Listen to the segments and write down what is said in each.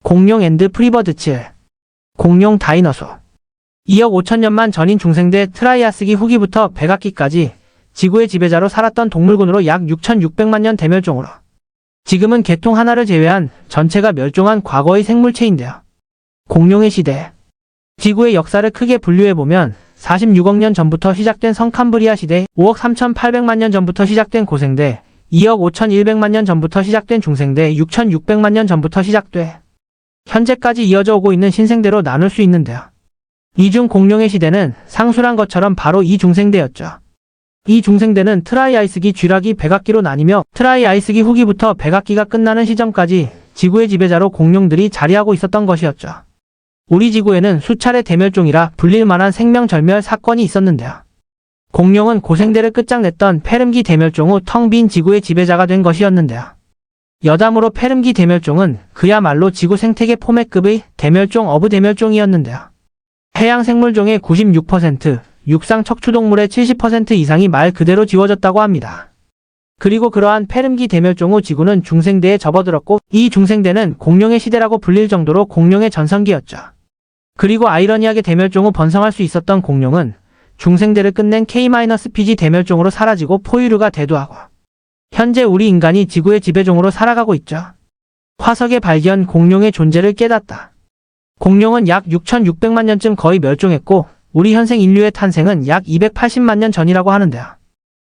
공룡 앤드 프리버드츠, 공룡 다이너소. 2억 5천년만 전인 중생대 트라이아스기 후기부터 백악기까지 지구의 지배자로 살았던 동물군으로 약 6,600만 년 대멸종으로 지금은 개통 하나를 제외한 전체가 멸종한 과거의 생물체인데요. 공룡의 시대. 지구의 역사를 크게 분류해보면 46억 년 전부터 시작된 성캄브리아 시대, 5억 3,800만 년 전부터 시작된 고생대, 2억 5,100만 년 전부터 시작된 중생대, 6,600만 년 전부터 시작돼 현재까지 이어져 오고 있는 신생대로 나눌 수 있는데요. 이 중 공룡의 시대는 상술한 것처럼 바로 이 중생대였죠. 이 중생대는 트라이아이스기 쥐락이 백악기로 나뉘며 트라이아이스기 후기부터 백악기가 끝나는 시점까지 지구의 지배자로 공룡들이 자리하고 있었던 것이었죠. 우리 지구에는 수차례 대멸종이라 불릴 만한 생명절멸 사건이 있었는데요. 공룡은 고생대를 끝장냈던 페름기 대멸종 후 텅 빈 지구의 지배자가 된 것이었는데요. 여담으로 페름기 대멸종은 그야말로 지구 생태계 포맷급의 대멸종 어브 대멸종이었는데요. 해양 생물종의 96%, 육상 척추동물의 70% 이상이 말 그대로 지워졌다고 합니다. 그리고 그러한 페름기 대멸종 후 지구는 중생대에 접어들었고 이 중생대는 공룡의 시대라고 불릴 정도로 공룡의 전성기였죠. 그리고 아이러니하게 대멸종 후 번성할 수 있었던 공룡은 중생대를 끝낸 K-PG 대멸종으로 사라지고 포유류가 대두하고 현재 우리 인간이 지구의 지배종으로 살아가고 있죠. 화석의 발견, 공룡의 존재를 깨닫다. 공룡은 약 6,600만 년쯤 거의 멸종했고 우리 현생 인류의 탄생은 약 280만 년 전이라고 하는데요.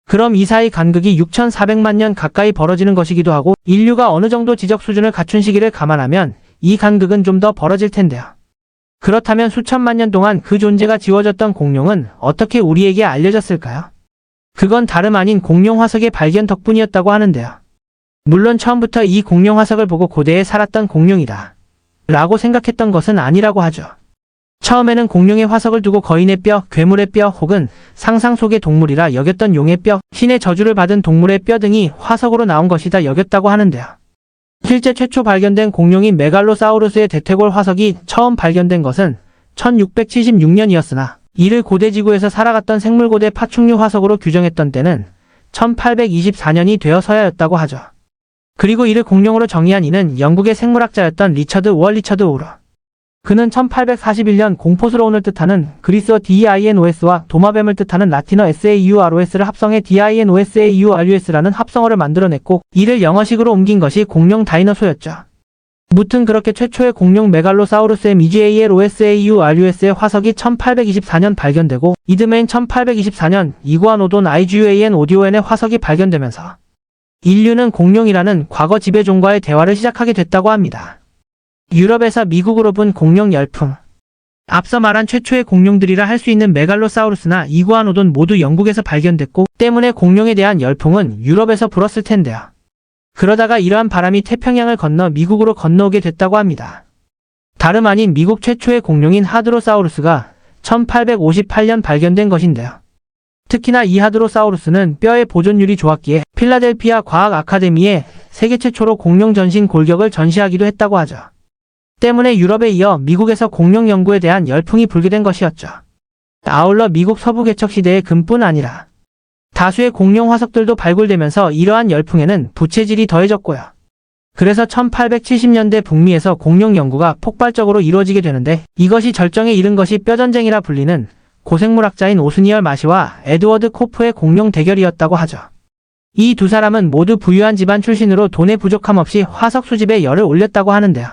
그럼 이 사이 간극이 6,400만 년 가까이 벌어지는 것이기도 하고 인류가 어느 정도 지적 수준을 갖춘 시기를 감안하면 이 간극은 좀 더 벌어질 텐데요. 그렇다면 수천만 년 동안 그 존재가 지워졌던 공룡은 어떻게 우리에게 알려졌을까요? 그건 다름 아닌 공룡 화석의 발견 덕분이었다고 하는데요. 물론 처음부터 이 공룡 화석을 보고 고대에 살았던 공룡이다 라고 생각했던 것은 아니라고 하죠. 처음에는 공룡의 화석을 두고 거인의 뼈, 괴물의 뼈 혹은 상상 속의 동물이라 여겼던 용의 뼈, 신의 저주를 받은 동물의 뼈 등이 화석으로 나온 것이다 여겼다고 하는데요. 실제 최초 발견된 공룡인 메갈로사우루스의 대퇴골 화석이 처음 발견된 것은 1676년이었으나 이를 고대지구에서 살아갔던 생물고대 파충류 화석으로 규정했던 때는 1824년이 되어서야였다고 하죠. 그리고 이를 공룡으로 정의한 이는 영국의 생물학자였던 리처드 리처드 우러. 그는 1841년 공포스러운을 뜻하는 그리스어 DINOS와 도마뱀을 뜻하는 라틴어 SAUROS를 합성해 DINOSAURUS라는 합성어를 만들어냈고 이를 영어식으로 옮긴 것이 공룡 다이너소였죠. 무튼 그렇게 최초의 공룡 메갈로사우루스 MEGALOSAURUS의 화석이 1824년 발견되고 이듬해인 1824년 이구아노돈 IGUAN 오디오엔의 화석이 발견되면서 인류는 공룡이라는 과거 지배종과의 대화를 시작하게 됐다고 합니다. 유럽에서 미국으로 분 공룡 열풍. 앞서 말한 최초의 공룡들이라 할 수 있는 메갈로사우루스나 이구아노돈 모두 영국에서 발견됐고 때문에 공룡에 대한 열풍은 유럽에서 불었을 텐데요. 그러다가 이러한 바람이 태평양을 건너 미국으로 건너오게 됐다고 합니다. 다름 아닌 미국 최초의 공룡인 하드로사우루스가 1858년 발견된 것인데요. 특히나 이 하드로사우루스는 뼈의 보존율이 좋았기에 필라델피아 과학 아카데미에 세계 최초로 공룡 전신 골격을 전시하기도 했다고 하죠. 때문에 유럽에 이어 미국에서 공룡 연구에 대한 열풍이 불게 된 것이었죠. 아울러 미국 서부 개척 시대의 금뿐 아니라 다수의 공룡 화석들도 발굴되면서 이러한 열풍에는 부채질이 더해졌고요. 그래서 1870년대 북미에서 공룡 연구가 폭발적으로 이루어지게 되는데 이것이 절정에 이른 것이 뼈전쟁이라 불리는 고생물학자인 오스니얼 마시와 에드워드 코프의 공룡 대결이었다고 하죠. 이 두 사람은 모두 부유한 집안 출신으로 돈의 부족함 없이 화석 수집에 열을 올렸다고 하는데요.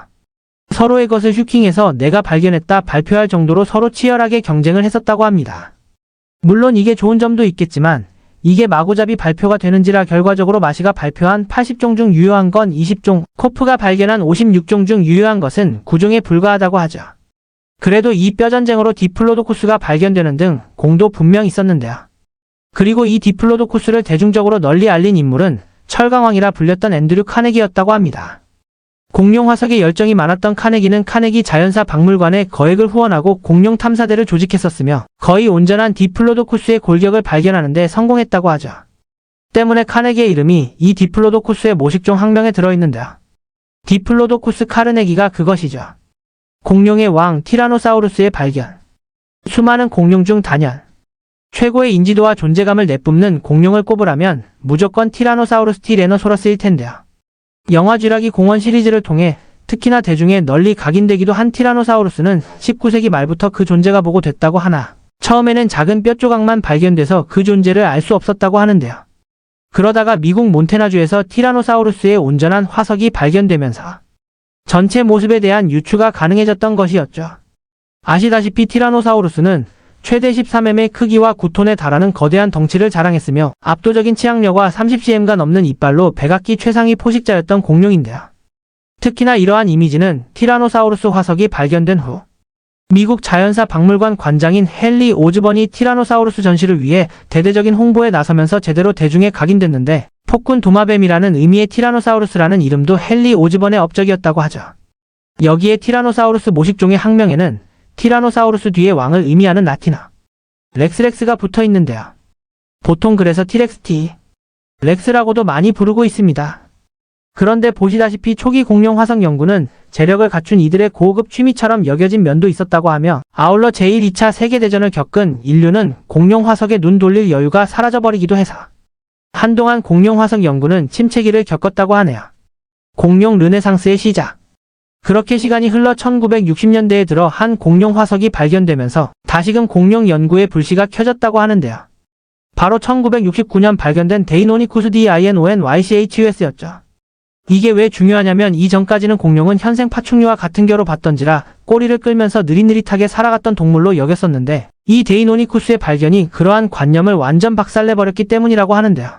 서로의 것을 슈킹해서 내가 발견했다 발표할 정도로 서로 치열하게 경쟁을 했었다고 합니다. 물론 이게 좋은 점도 있겠지만 이게 마구잡이 발표가 되는지라 결과적으로 마시가 발표한 80종 중 유효한 건 20종, 코프가 발견한 56종 중 유효한 것은 9종에 불과하다고 하죠. 그래도 이 뼈전쟁으로 디플로도쿠스가 발견되는 등 공도 분명 있었는데요. 그리고 이 디플로도쿠스를 대중적으로 널리 알린 인물은 철강왕이라 불렸던 앤드류 카네기였다고 합니다. 공룡 화석에 열정이 많았던 카네기는 카네기 자연사 박물관에 거액을 후원하고 공룡 탐사대를 조직했었으며 거의 온전한 디플로도쿠스의 골격을 발견하는 데 성공했다고 하죠. 때문에 카네기의 이름이 이 디플로도쿠스의 모식종 학명에 들어있는데요. 디플로도쿠스 카르네기가 그것이죠. 공룡의 왕 티라노사우루스의 발견. 수많은 공룡 중 단연 최고의 인지도와 존재감을 내뿜는 공룡을 꼽으라면 무조건 티라노사우루스 티레노소러스일 텐데요. 영화 쥐라기 공원 시리즈를 통해 특히나 대중에 널리 각인되기도 한 티라노사우루스는 19세기 말부터 그 존재가 보고됐다고 하나 처음에는 작은 뼈 조각만 발견돼서 그 존재를 알 수 없었다고 하는데요. 그러다가 미국 몬태나주에서 티라노사우루스의 온전한 화석이 발견되면서 전체 모습에 대한 유추가 가능해졌던 것이었죠. 아시다시피 티라노사우루스는 최대 13mm의 크기와 9톤에 달하는 거대한 덩치를 자랑했으며 압도적인 치악력과 30cm가 넘는 이빨로 백악기 최상위 포식자였던 공룡인데요. 특히나 이러한 이미지는 티라노사우루스 화석이 발견된 후 미국 자연사 박물관 관장인 헨리 오즈번이 티라노사우루스 전시를 위해 대대적인 홍보에 나서면서 제대로 대중에 각인됐는데 폭군 도마뱀이라는 의미의 티라노사우루스라는 이름도 헨리 오즈번의 업적이었다고 하죠. 여기에 티라노사우루스 모식종의 학명에는 티라노사우루스 뒤에 왕을 의미하는 라틴어 렉스가 붙어 있는데요. 보통 그래서 티렉스티, 렉스라고도 많이 부르고 있습니다. 그런데 보시다시피 초기 공룡 화석 연구는 재력을 갖춘 이들의 고급 취미처럼 여겨진 면도 있었다고 하며 아울러 제1, 2차 세계대전을 겪은 인류는 공룡 화석에 눈 돌릴 여유가 사라져버리기도 해서 한동안 공룡 화석 연구는 침체기를 겪었다고 하네요. 공룡 르네상스의 시작. 그렇게 시간이 흘러 1960년대에 들어 한 공룡 화석이 발견되면서 다시금 공룡 연구의 불씨가 켜졌다고 하는데요. 바로 1969년 발견된 데이노니쿠스 DINONYCHUS였죠. 이게 왜 중요하냐면 이전까지는 공룡은 현생 파충류와 같은 겨로 봤던지라 꼬리를 끌면서 느릿느릿하게 살아갔던 동물로 여겼었는데 이 데이노니쿠스의 발견이 그러한 관념을 완전 박살내버렸기 때문이라고 하는데요.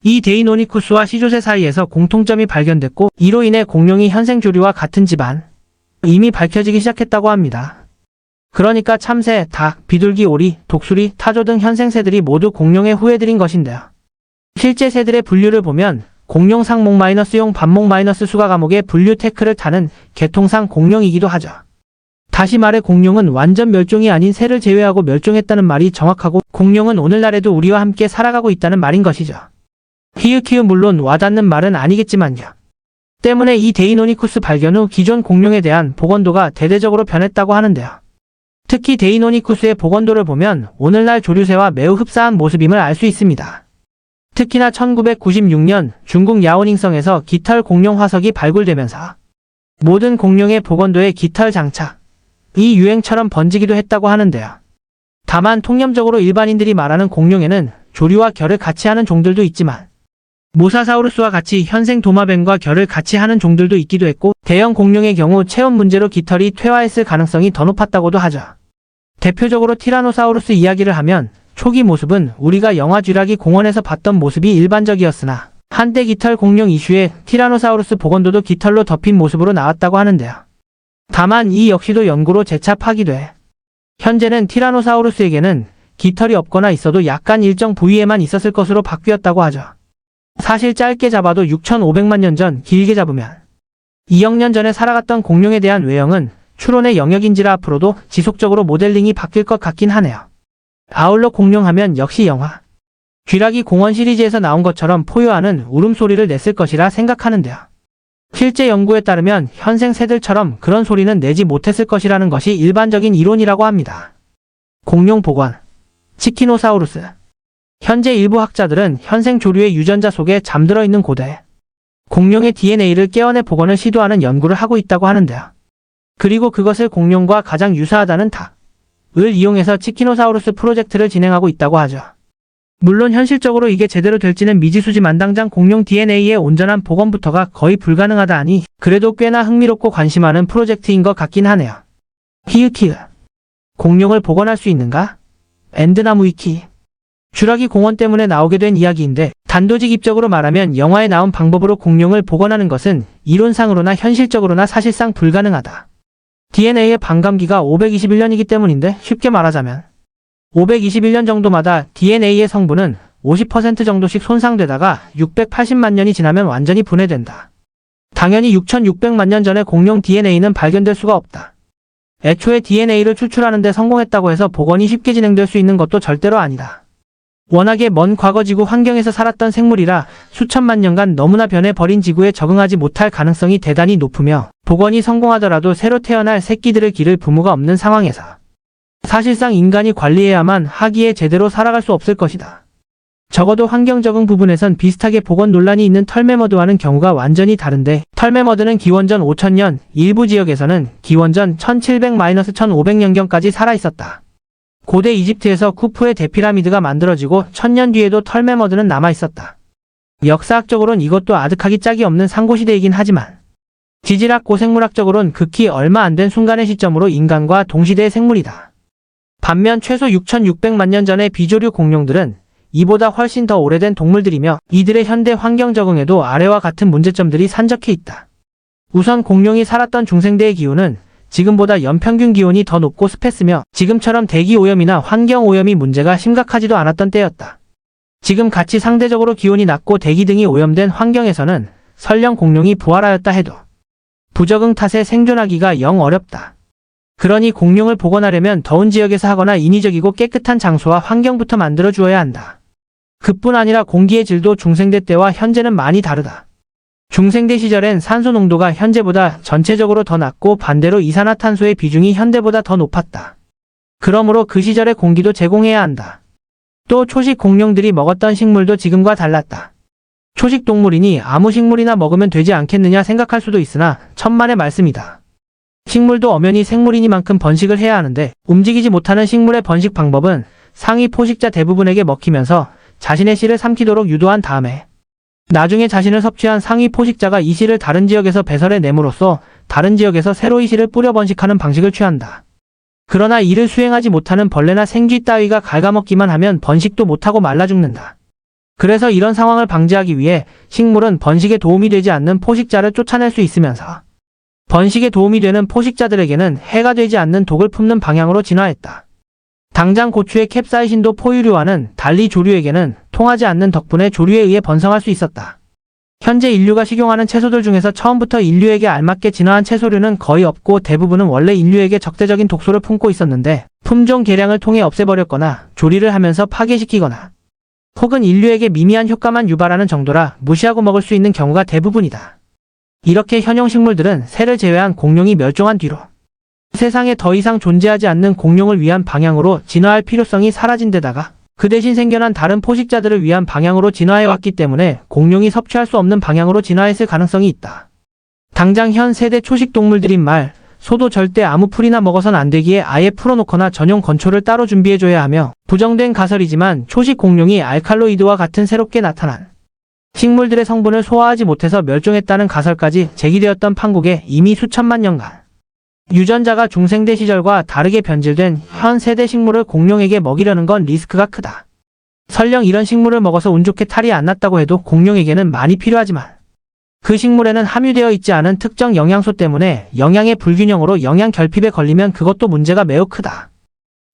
이 데이노니쿠스와 시조새 사이에서 공통점이 발견됐고 이로 인해 공룡이 현생 조류와 같은 집안 이미 밝혀지기 시작했다고 합니다. 그러니까 참새, 닭, 비둘기, 오리, 독수리, 타조 등 현생 새들이 모두 공룡의 후예들인 것인데요. 실제 새들의 분류를 보면 공룡 상목 -용 반목 -수가 과목의 분류 태클을 타는 계통상 공룡이기도 하죠. 다시 말해 공룡은 완전 멸종이 아닌 새를 제외하고 멸종했다는 말이 정확하고 공룡은 오늘날에도 우리와 함께 살아가고 있다는 말인 것이죠. 히읗 물론 와닿는 말은 아니겠지만요. 때문에 이 데이노니쿠스 발견 후 기존 공룡에 대한 복원도가 대대적으로 변했다고 하는데요. 특히 데이노니쿠스의 복원도를 보면 오늘날 조류새와 매우 흡사한 모습임을 알 수 있습니다. 특히나 1996년 중국 야오닝성에서 깃털 공룡 화석이 발굴되면서 모든 공룡의 복원도에 깃털 장착, 이 유행처럼 번지기도 했다고 하는데요. 다만 통념적으로 일반인들이 말하는 공룡에는 조류와 결을 같이 하는 종들도 있지만 모사사우루스와 같이 현생 도마뱀과 결을 같이 하는 종들도 있기도 했고 대형 공룡의 경우 체온 문제로 깃털이 퇴화했을 가능성이 더 높았다고도 하죠. 대표적으로 티라노사우루스 이야기를 하면 초기 모습은 우리가 영화 쥐라기 공원에서 봤던 모습이 일반적이었으나 한때 깃털 공룡 이슈에 티라노사우루스 복원도도 깃털로 덮인 모습으로 나왔다고 하는데요. 다만 이 역시도 연구로 재차 파기돼 현재는 티라노사우루스에게는 깃털이 없거나 있어도 약간 일정 부위에만 있었을 것으로 바뀌었다고 하죠. 사실 짧게 잡아도 6,500만 년 전, 길게 잡으면 2억 년 전에 살아갔던 공룡에 대한 외형은 추론의 영역인지라 앞으로도 지속적으로 모델링이 바뀔 것 같긴 하네요. 아울러 공룡하면 역시 영화 쥐라기 공원 시리즈에서 나온 것처럼 포효하는 울음소리를 냈을 것이라 생각하는데요. 실제 연구에 따르면 현생 새들처럼 그런 소리는 내지 못했을 것이라는 것이 일반적인 이론이라고 합니다. 공룡 복원 치키노사우루스. 현재 일부 학자들은 현생 조류의 유전자 속에 잠들어 있는 고대 공룡의 DNA를 깨어내 복원을 시도하는 연구를 하고 있다고 하는데요. 그리고 그것을 공룡과 가장 유사하다는 닭을 이용해서 치키노사우루스 프로젝트를 진행하고 있다고 하죠. 물론 현실적으로 이게 제대로 될지는 미지수지만 당장 공룡 DNA의 온전한 복원부터가 거의 불가능하다 하니 그래도 꽤나 흥미롭고 관심하는 프로젝트인 것 같긴 하네요. 히읗 공룡을 복원할 수 있는가? 엔드나무 위키 쥐라기 공원 때문에 나오게 된 이야기인데 단도직입적으로 말하면 영화에 나온 방법으로 공룡을 복원하는 것은 이론상으로나 현실적으로나 사실상 불가능하다. DNA의 반감기가 521년이기 때문인데 쉽게 말하자면 521년 정도마다 DNA의 성분은 50% 정도씩 손상되다가 680만 년이 지나면 완전히 분해된다. 당연히 6600만 년 전에 공룡 DNA는 발견될 수가 없다. 애초에 DNA를 추출하는 데 성공했다고 해서 복원이 쉽게 진행될 수 있는 것도 절대로 아니다. 워낙에 먼 과거 지구 환경에서 살았던 생물이라 수천만 년간 너무나 변해버린 지구에 적응하지 못할 가능성이 대단히 높으며 복원이 성공하더라도 새로 태어날 새끼들을 기를 부모가 없는 상황에서 사실상 인간이 관리해야만 하기에 제대로 살아갈 수 없을 것이다. 적어도 환경 적응 부분에선 비슷하게 복원 논란이 있는 털메머드와는 경우가 완전히 다른데, 털메머드는 기원전 5000년, 일부 지역에서는 기원전 1700-1500년경까지 살아있었다. 고대 이집트에서 쿠프의 대피라미드가 만들어지고 1000년 뒤에도 털메머드는 남아있었다. 역사학적으로는 이것도 아득하기 짝이 없는 상고시대이긴 하지만, 지질학 고생물학적으로는 극히 얼마 안 된 순간의 시점으로 인간과 동시대의 생물이다. 반면 최소 6600만 년 전의 비조류 공룡들은 이보다 훨씬 더 오래된 동물들이며 이들의 현대 환경 적응에도 아래와 같은 문제점들이 산적해 있다. 우선 공룡이 살았던 중생대의 기온은 지금보다 연평균 기온이 더 높고 습했으며 지금처럼 대기 오염이나 환경 오염이 문제가 심각하지도 않았던 때였다. 지금 같이 상대적으로 기온이 낮고 대기 등이 오염된 환경에서는 설령 공룡이 부활하였다 해도 부적응 탓에 생존하기가 영 어렵다. 그러니 공룡을 복원하려면 더운 지역에서 하거나 인위적이고 깨끗한 장소와 환경부터 만들어 주어야 한다. 그뿐 아니라 공기의 질도 중생대 때와 현재는 많이 다르다. 중생대 시절엔 산소 농도가 현재보다 전체적으로 더 낮고 반대로 이산화탄소의 비중이 현대보다 더 높았다. 그러므로 그 시절의 공기도 제공해야 한다. 또 초식 공룡들이 먹었던 식물도 지금과 달랐다. 초식 동물이니 아무 식물이나 먹으면 되지 않겠느냐 생각할 수도 있으나 천만의 말씀이다. 식물도 엄연히 생물이니만큼 번식을 해야 하는데 움직이지 못하는 식물의 번식 방법은 상위 포식자 대부분에게 먹히면서 자신의 씨를 삼키도록 유도한 다음에 나중에 자신을 섭취한 상위 포식자가 이 씨를 다른 지역에서 배설해 내므로써 다른 지역에서 새로 이 씨를 뿌려 번식하는 방식을 취한다. 그러나 이를 수행하지 못하는 벌레나 생쥐 따위가 갉아먹기만 하면 번식도 못하고 말라 죽는다. 그래서 이런 상황을 방지하기 위해 식물은 번식에 도움이 되지 않는 포식자를 쫓아낼 수 있으면서 번식에 도움이 되는 포식자들에게는 해가 되지 않는 독을 품는 방향으로 진화했다. 당장 고추의 캡사이신도 포유류와는 달리 조류에게는 통하지 않는 덕분에 조류에 의해 번성할 수 있었다. 현재 인류가 식용하는 채소들 중에서 처음부터 인류에게 알맞게 진화한 채소류는 거의 없고 대부분은 원래 인류에게 적대적인 독소를 품고 있었는데 품종 개량을 통해 없애버렸거나 조리를 하면서 파괴시키거나 혹은 인류에게 미미한 효과만 유발하는 정도라 무시하고 먹을 수 있는 경우가 대부분이다. 이렇게 현용 식물들은 새를 제외한 공룡이 멸종한 뒤로 세상에 더 이상 존재하지 않는 공룡을 위한 방향으로 진화할 필요성이 사라진 데다가 그 대신 생겨난 다른 포식자들을 위한 방향으로 진화해왔기 때문에 공룡이 섭취할 수 없는 방향으로 진화했을 가능성이 있다. 당장 현 세대 초식 동물들인 말, 소도 절대 아무 풀이나 먹어선 안 되기에 아예 풀어놓거나 전용 건초를 따로 준비해줘야 하며 부정된 가설이지만 초식 공룡이 알칼로이드와 같은 새롭게 나타난 식물들의 성분을 소화하지 못해서 멸종했다는 가설까지 제기되었던 판국에 이미 수천만 년간 유전자가 중생대 시절과 다르게 변질된 현 세대 식물을 공룡에게 먹이려는 건 리스크가 크다. 설령 이런 식물을 먹어서 운 좋게 탈이 안 났다고 해도 공룡에게는 많이 필요하지만 그 식물에는 함유되어 있지 않은 특정 영양소 때문에 영양의 불균형으로 영양 결핍에 걸리면 그것도 문제가 매우 크다.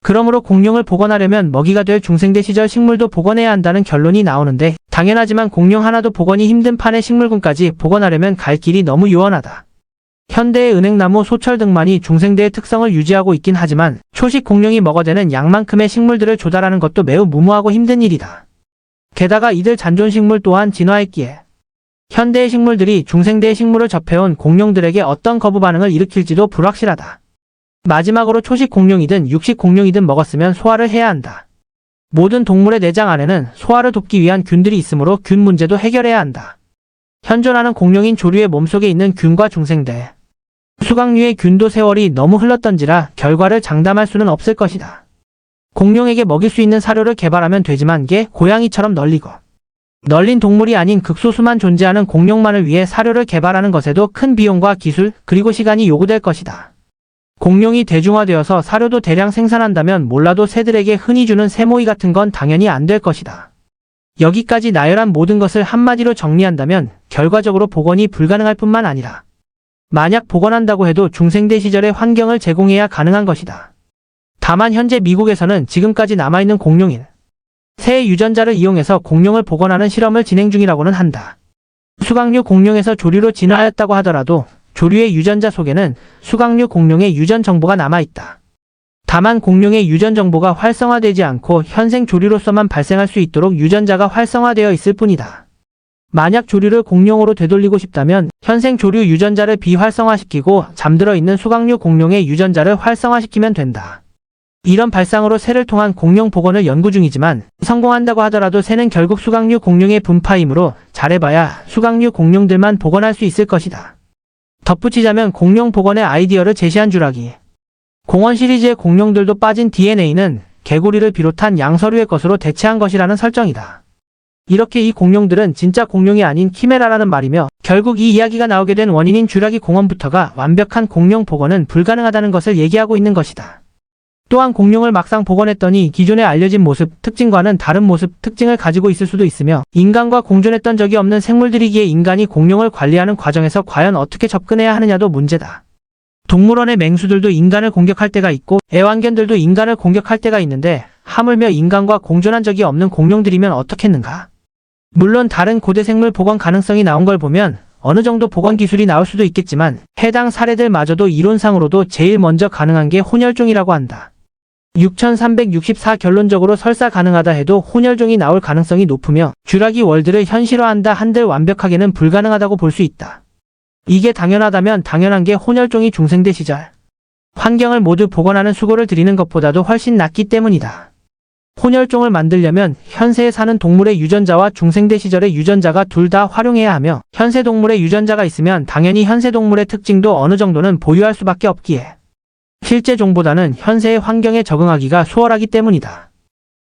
그러므로 공룡을 복원하려면 먹이가 될 중생대 시절 식물도 복원해야 한다는 결론이 나오는데 당연하지만 공룡 하나도 복원이 힘든 판의 식물군까지 복원하려면 갈 길이 너무 요원하다. 현대의 은행나무, 소철 등만이 중생대의 특성을 유지하고 있긴 하지만 초식 공룡이 먹어대는 양만큼의 식물들을 조달하는 것도 매우 무모하고 힘든 일이다. 게다가 이들 잔존식물 또한 진화했기에 현대의 식물들이 중생대의 식물을 접해온 공룡들에게 어떤 거부 반응을 일으킬지도 불확실하다. 마지막으로 초식 공룡이든 육식 공룡이든 먹었으면 소화를 해야 한다. 모든 동물의 내장 안에는 소화를 돕기 위한 균들이 있으므로 균 문제도 해결해야 한다. 현존하는 공룡인 조류의 몸속에 있는 균과 중생대, 수각류의 균도 세월이 너무 흘렀던지라 결과를 장담할 수는 없을 것이다. 공룡에게 먹일 수 있는 사료를 개발하면 되지만 개, 고양이처럼 널린 동물이 아닌 극소수만 존재하는 공룡만을 위해 사료를 개발하는 것에도 큰 비용과 기술, 그리고 시간이 요구될 것이다. 공룡이 대중화되어서 사료도 대량 생산한다면 몰라도 새들에게 흔히 주는 새모이 같은 건 당연히 안 될 것이다. 여기까지 나열한 모든 것을 한마디로 정리한다면 결과적으로 복원이 불가능할 뿐만 아니라 만약 복원한다고 해도 중생대 시절의 환경을 제공해야 가능한 것이다. 다만 현재 미국에서는 지금까지 남아있는 공룡인 새의 유전자를 이용해서 공룡을 복원하는 실험을 진행 중이라고는 한다. 수각류 공룡에서 조류로 진화하였다고 하더라도 조류의 유전자 속에는 수각류 공룡의 유전 정보가 남아있다. 다만 공룡의 유전 정보가 활성화되지 않고 현생 조류로서만 발생할 수 있도록 유전자가 활성화되어 있을 뿐이다. 만약 조류를 공룡으로 되돌리고 싶다면 현생 조류 유전자를 비활성화시키고 잠들어 있는 수각류 공룡의 유전자를 활성화시키면 된다. 이런 발상으로 새를 통한 공룡 복원을 연구 중이지만 성공한다고 하더라도 새는 결국 수각류 공룡의 분파이므로 잘해봐야 수각류 공룡들만 복원할 수 있을 것이다. 덧붙이자면 공룡 복원의 아이디어를 제시한 주라기. 공원 시리즈의 공룡들도 빠진 DNA는 개구리를 비롯한 양서류의 것으로 대체한 것이라는 설정이다. 이렇게 이 공룡들은 진짜 공룡이 아닌 키메라라는 말이며 결국 이 이야기가 나오게 된 원인인 주라기 공원부터가 완벽한 공룡 복원은 불가능하다는 것을 얘기하고 있는 것이다. 또한 공룡을 막상 복원했더니 기존에 알려진 모습, 특징과는 다른 모습, 특징을 가지고 있을 수도 있으며 인간과 공존했던 적이 없는 생물들이기에 인간이 공룡을 관리하는 과정에서 과연 어떻게 접근해야 하느냐도 문제다. 동물원의 맹수들도 인간을 공격할 때가 있고 애완견들도 인간을 공격할 때가 있는데 하물며 인간과 공존한 적이 없는 공룡들이면 어떻겠는가? 물론 다른 고대 생물 복원 가능성이 나온 걸 보면 어느 정도 복원 기술이 나올 수도 있겠지만 해당 사례들마저도 이론상으로도 제일 먼저 가능한 게 혼혈종이라고 한다. 6364 결론적으로 설사 가능하다 해도 혼혈종이 나올 가능성이 높으며 주라기 월드를 현실화한다 한들 완벽하게는 불가능하다고 볼 수 있다. 이게 당연하다면 당연한 게 혼혈종이 중생대 시절 환경을 모두 복원하는 수고를 들이는 것보다도 훨씬 낫기 때문이다. 혼혈종을 만들려면 현세에 사는 동물의 유전자와 중생대 시절의 유전자가 둘 다 활용해야 하며 현세 동물의 유전자가 있으면 당연히 현세 동물의 특징도 어느 정도는 보유할 수밖에 없기에 실제 종보다는 현세의 환경에 적응하기가 수월하기 때문이다.